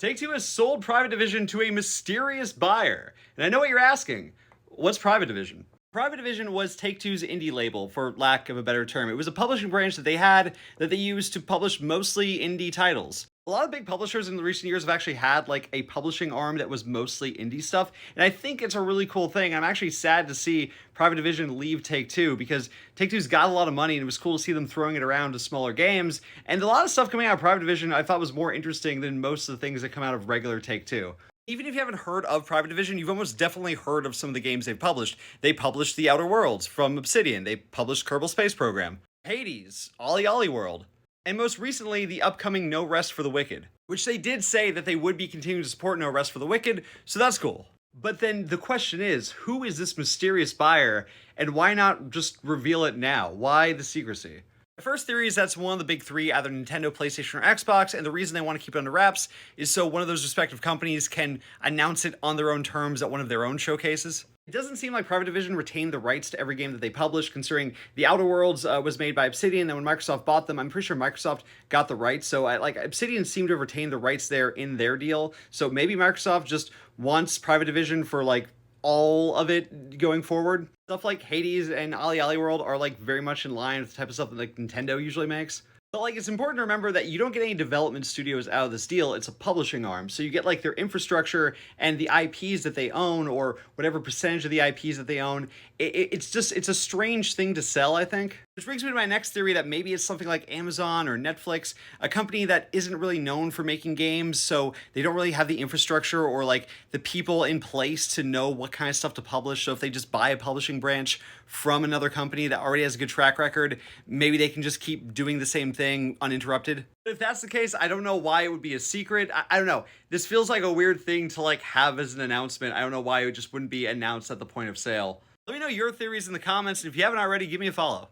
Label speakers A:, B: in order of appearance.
A: Take-Two has sold Private Division to a mysterious buyer. And I know what you're asking. What's Private Division? Private Division was Take-Two's indie label, for lack of a better term. It was a publishing branch that they had that they used to publish mostly indie titles. A lot of big publishers in the recent years have actually had like a publishing arm that was mostly indie stuff, and I think it's a really cool thing. I'm actually sad to see Private Division leave Take-Two because Take-Two's got a lot of money and it was cool to see them throwing it around to smaller games, and a lot of stuff coming out of Private Division I thought was more interesting than most of the things that come out of regular Take-Two. Even if you haven't heard of Private Division, you've almost definitely heard of some of the games they've published. They published The Outer Worlds from Obsidian. They published Kerbal Space Program, Hades, Ollie Ollie World, and most recently, the upcoming No Rest for the Wicked, which they did say that they would be continuing to support No Rest for the Wicked, so that's cool. But then the question is, who is this mysterious buyer, and why not just reveal it now? Why the secrecy? The first theory is that's one of the big three, either Nintendo, PlayStation, or Xbox, and the reason they want to keep it under wraps is so one of those respective companies can announce it on their own terms at one of their own showcases. It doesn't seem like Private Division retained the rights to every game that they published, considering The Outer Worlds was made by Obsidian, and when Microsoft bought them, I'm pretty sure Microsoft got the rights, so Obsidian seemed to have retained the rights there in their deal, so maybe Microsoft just wants Private Division for all of it going forward. Stuff like Hades and Ollie Ollie World are very much in line with the type of stuff that Nintendo usually makes. But it's important to remember that you don't get any development studios out of this deal. It's a publishing arm. So you get their infrastructure and the IPs that they own, or whatever percentage of the IPs that they own. It's a strange thing to sell, I think. Which brings me to my next theory that maybe it's something like Amazon or Netflix, a company that isn't really known for making games, so they don't really have the infrastructure or the people in place to know what kind of stuff to publish. So if they just buy a publishing branch from another company that already has a good track record, maybe they can just keep doing the same thing uninterrupted. If that's the case, I don't know why it would be a secret. I don't know. This feels like a weird thing to have as an announcement. I don't know why it just wouldn't be announced at the point of sale. Let me know your theories in the comments, and if you haven't already, give me a follow.